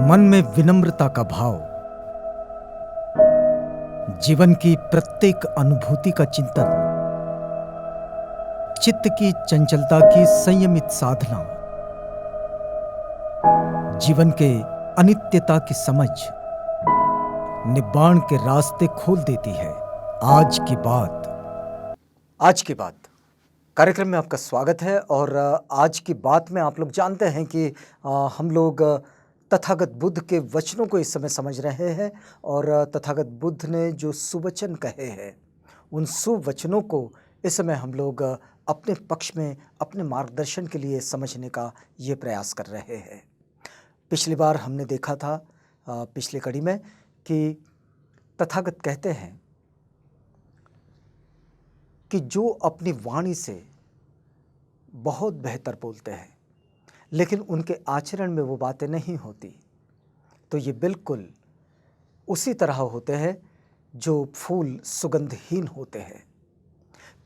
मन में विनम्रता का भाव, जीवन की प्रत्येक अनुभूति का चिंतन, चित्त की चंचलता की संयमित साधना, जीवन के अनित्यता की समझ, निब्बाण के रास्ते खोल देती है। आज की बात कार्यक्रम में आपका स्वागत है। और आज की बात में आप लोग जानते हैं कि हम लोग तथागत बुद्ध के वचनों को इस समय समझ रहे हैं और तथागत बुद्ध ने जो सुवचन कहे हैं उन सुवचनों को इस समय हम लोग अपने पक्ष में अपने मार्गदर्शन के लिए समझने का ये प्रयास कर रहे हैं। पिछली बार हमने देखा था पिछली कड़ी में कि तथागत कहते हैं कि जो अपनी वाणी से बहुत बेहतर बोलते हैं लेकिन उनके आचरण में वो बातें नहीं होती, तो ये बिल्कुल उसी तरह होते हैं जो फूल सुगंधहीन होते हैं।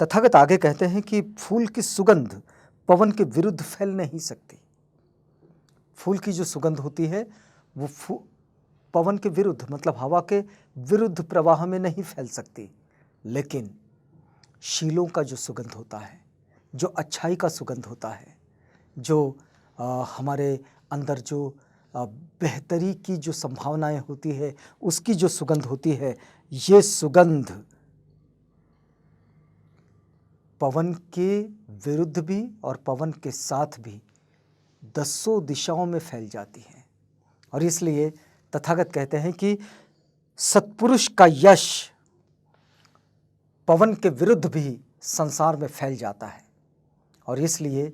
तथागत आगे कहते हैं कि फूल की सुगंध पवन के विरुद्ध फैल नहीं सकती। फूल की जो सुगंध होती है वो पवन के विरुद्ध मतलब हवा के विरुद्ध प्रवाह में नहीं फैल सकती, लेकिन शीलों का जो सुगंध होता है, जो अच्छाई का सुगंध होता है, जो हमारे अंदर जो बेहतरी की जो संभावनाएं होती है उसकी जो सुगंध होती है, ये सुगंध पवन के विरुद्ध भी और पवन के साथ भी दसों दिशाओं में फैल जाती है। और इसलिए तथागत कहते हैं कि सत्पुरुष का यश पवन के विरुद्ध भी संसार में फैल जाता है। और इसलिए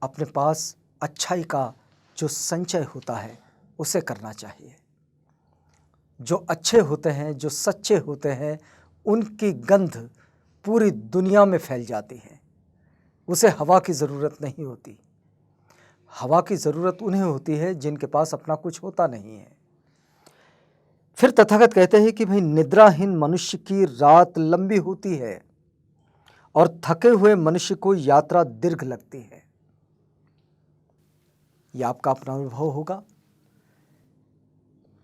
अपने पास अच्छाई का जो संचय होता है उसे करना चाहिए। जो अच्छे होते हैं, जो सच्चे होते हैं, उनकी गंध पूरी दुनिया में फैल जाती है। उसे हवा की ज़रूरत नहीं होती। हवा की ज़रूरत उन्हें होती है जिनके पास अपना कुछ होता नहीं है। फिर तथागत कहते हैं कि भाई निद्राहीन मनुष्य की रात लंबी होती है और थके हुए मनुष्य को यात्रा दीर्घ लगती है। यह आपका अपना अनुभव होगा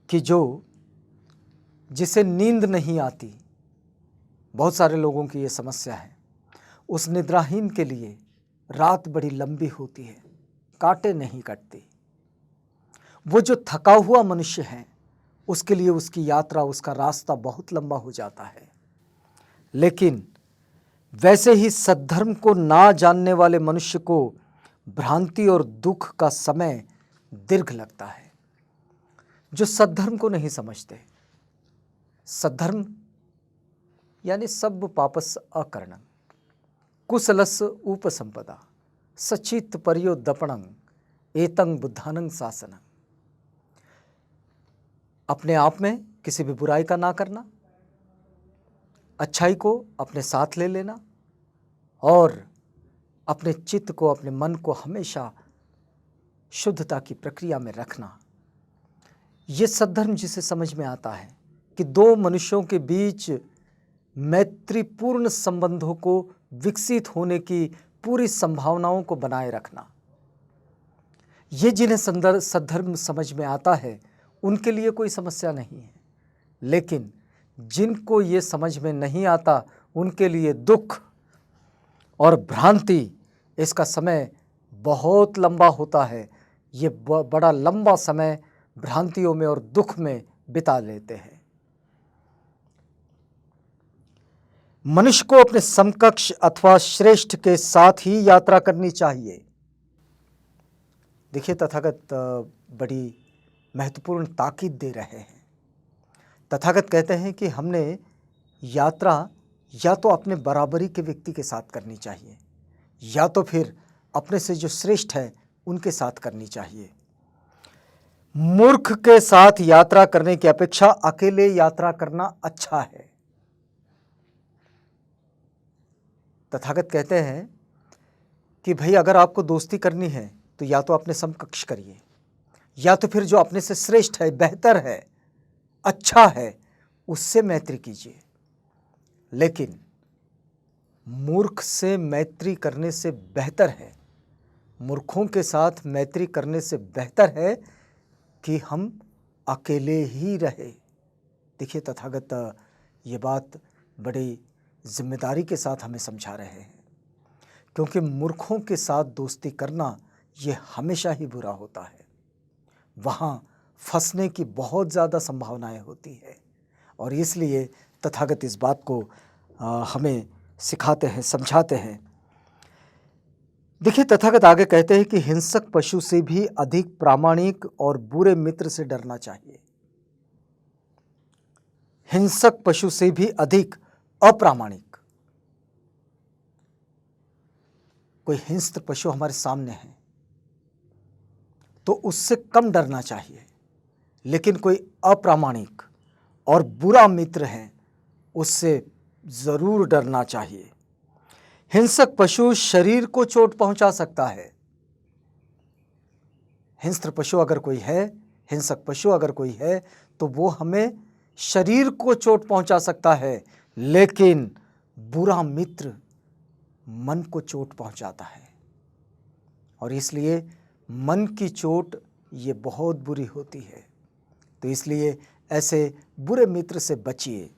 कि जिसे नींद नहीं आती, बहुत सारे लोगों की ये समस्या है, उस निद्राहीन के लिए रात बड़ी लंबी होती है, कांटे नहीं कटती। वो जो थका हुआ मनुष्य है उसके लिए उसकी यात्रा, उसका रास्ता बहुत लंबा हो जाता है। लेकिन वैसे ही सद्धर्म को ना जानने वाले मनुष्य को भ्रांति और दुख का समय दीर्घ लगता है। जो सद्धर्म को नहीं समझते, सद्धर्म यानी सब पापस अकरणं, कुशलस उपसंपदा, सचित पर्योदपणं, एतं बुद्धानं शासनं। अपने आप में किसी भी बुराई का ना करना, अच्छाई को अपने साथ ले लेना और अपने चित्त को, अपने मन को हमेशा शुद्धता की प्रक्रिया में रखना। ये सद्धर्म जिसे समझ में आता है कि दो मनुष्यों के बीच मैत्रीपूर्ण संबंधों को विकसित होने की पूरी संभावनाओं को बनाए रखना, ये जिन्हें सद्धर्म समझ में आता है उनके लिए कोई समस्या नहीं है। लेकिन जिनको ये समझ में नहीं आता उनके लिए दुख और भ्रांति, इसका समय बहुत लंबा होता है। ये बड़ा लंबा समय भ्रांतियों में और दुख में बिता लेते हैं। मनुष्य को अपने समकक्ष अथवा श्रेष्ठ के साथ ही यात्रा करनी चाहिए। देखिए, तथागत बड़ी महत्वपूर्ण ताकीद दे रहे हैं। तथागत कहते हैं कि हमने यात्रा या तो अपने बराबरी के व्यक्ति के साथ करनी चाहिए या तो फिर अपने से जो श्रेष्ठ है उनके साथ करनी चाहिए। मूर्ख के साथ यात्रा करने की अपेक्षा अकेले यात्रा करना अच्छा है। तथागत कहते हैं कि भाई अगर आपको दोस्ती करनी है तो या तो अपने समकक्ष करिए या तो फिर जो अपने से श्रेष्ठ है, बेहतर है, अच्छा है, उससे मैत्री कीजिए। लेकिन मूर्ख से मैत्री करने से बेहतर है, मूर्खों के साथ मैत्री करने से बेहतर है कि हम अकेले ही रहे। देखिए तथागत ये बात बड़ी जिम्मेदारी के साथ हमें समझा रहे हैं, क्योंकि मूर्खों के साथ दोस्ती करना ये हमेशा ही बुरा होता है। वहाँ फंसने की बहुत ज़्यादा संभावनाएं होती है, और इसलिए तथागत इस बात को हमें सिखाते हैं, समझाते हैं। देखिए तथागत आगे कहते हैं कि हिंसक पशु से भी अधिक प्रामाणिक और बुरे मित्र से डरना चाहिए। हिंसक पशु से भी अधिक अप्रामाणिक। कोई हिंस्र पशु हमारे सामने है तो उससे कम डरना चाहिए, लेकिन कोई अप्रामाणिक और बुरा मित्र है उससे जरूर डरना चाहिए। हिंसक पशु शरीर को चोट पहुंचा सकता है। हिंस्र पशु अगर कोई है, हिंसक पशु अगर कोई है तो वो हमें शरीर को चोट पहुंचा सकता है, लेकिन बुरा मित्र मन को चोट पहुंचाता है। और इसलिए मन की चोट ये बहुत बुरी होती है। तो इसलिए ऐसे बुरे मित्र से बचिए।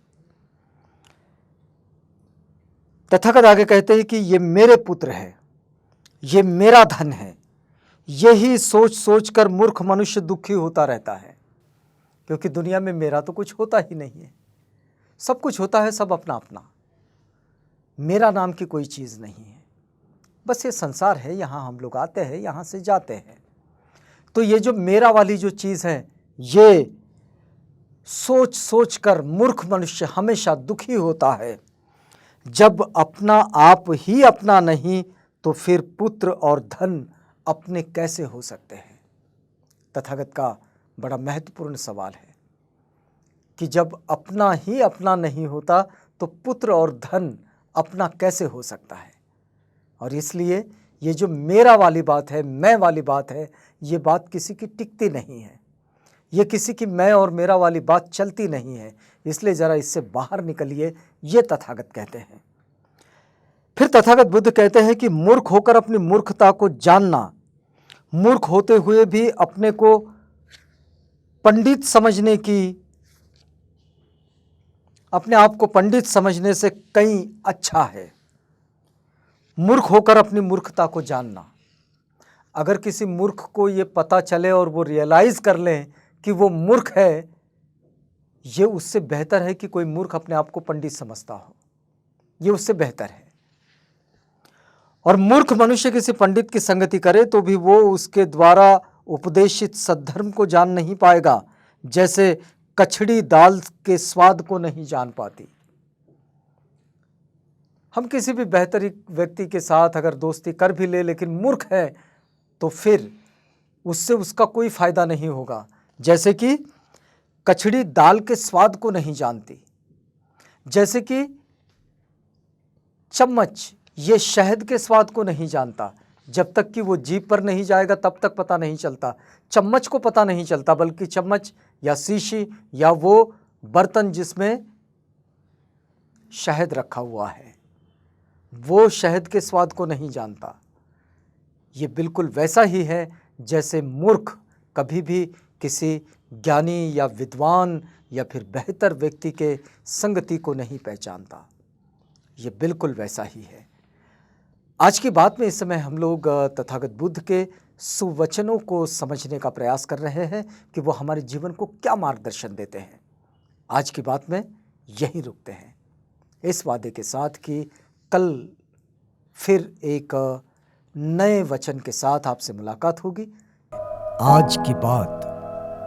तथागत आगे कहते हैं कि ये मेरे पुत्र है, ये मेरा धन है। यही सोच सोच कर मूर्ख मनुष्य दुखी होता रहता है, क्योंकि दुनिया में मेरा तो कुछ होता ही नहीं है। सब कुछ होता है, सब अपना अपना। मेरा नाम की कोई चीज़ नहीं है। बस ये संसार है, यहाँ हम लोग आते हैं, यहाँ से जाते हैं। तो ये जो मेरा वाली जो चीज़ है, ये सोच सोच कर मूर्ख मनुष्य हमेशा दुखी होता है। जब अपना आप ही अपना नहीं तो फिर पुत्र और धन अपने कैसे हो सकते हैं? तथागत का बड़ा महत्वपूर्ण सवाल है कि जब अपना ही अपना नहीं होता तो पुत्र और धन अपना कैसे हो सकता है? और इसलिए ये जो मेरा वाली बात है, मैं वाली बात है, ये बात किसी की टिकती नहीं है। ये किसी की मैं और मेरा वाली बात चलती नहीं है। इसलिए ज़रा इससे बाहर निकलिए, ये तथागत कहते हैं। फिर तथागत बुद्ध कहते हैं कि मूर्ख होकर अपनी मूर्खता को जानना, मूर्ख होते हुए भी अपने को पंडित समझने की, अपने आप को पंडित समझने से कहीं अच्छा है। मूर्ख होकर अपनी मूर्खता को जानना। अगर किसी मूर्ख को ये पता चले और वो रियलाइज कर लें कि वो मूर्ख है, ये उससे बेहतर है कि कोई मूर्ख अपने आप को पंडित समझता हो। ये उससे बेहतर है। और मूर्ख मनुष्य किसी पंडित की संगति करे तो भी वो उसके द्वारा उपदेशित सद्धर्म को जान नहीं पाएगा, जैसे कचड़ी दाल के स्वाद को नहीं जान पाती। हम किसी भी बेहतरीन व्यक्ति के साथ अगर दोस्ती कर भी ले, लेकिन मूर्ख है तो फिर उससे उसका कोई फायदा नहीं होगा। जैसे कि कचड़ी दाल के स्वाद को नहीं जानती, जैसे कि चम्मच ये शहद के स्वाद को नहीं जानता। जब तक कि वो जीभ पर नहीं जाएगा तब तक पता नहीं चलता, चम्मच को पता नहीं चलता, बल्कि चम्मच या शीशी या वो बर्तन जिसमें शहद रखा हुआ है, वो शहद के स्वाद को नहीं जानता। ये बिल्कुल वैसा ही है जैसे मूर्ख कभी भी किसी ज्ञानी या विद्वान या फिर बेहतर व्यक्ति के संगति को नहीं पहचानता। ये बिल्कुल वैसा ही है। आज की बात में इस समय हम लोग तथागत बुद्ध के सुवचनों को समझने का प्रयास कर रहे हैं कि वो हमारे जीवन को क्या मार्गदर्शन देते हैं। आज की बात में यहीं रुकते हैं, इस वादे के साथ कि कल फिर एक नए वचन के साथ आपसे मुलाकात होगी। आज की बात।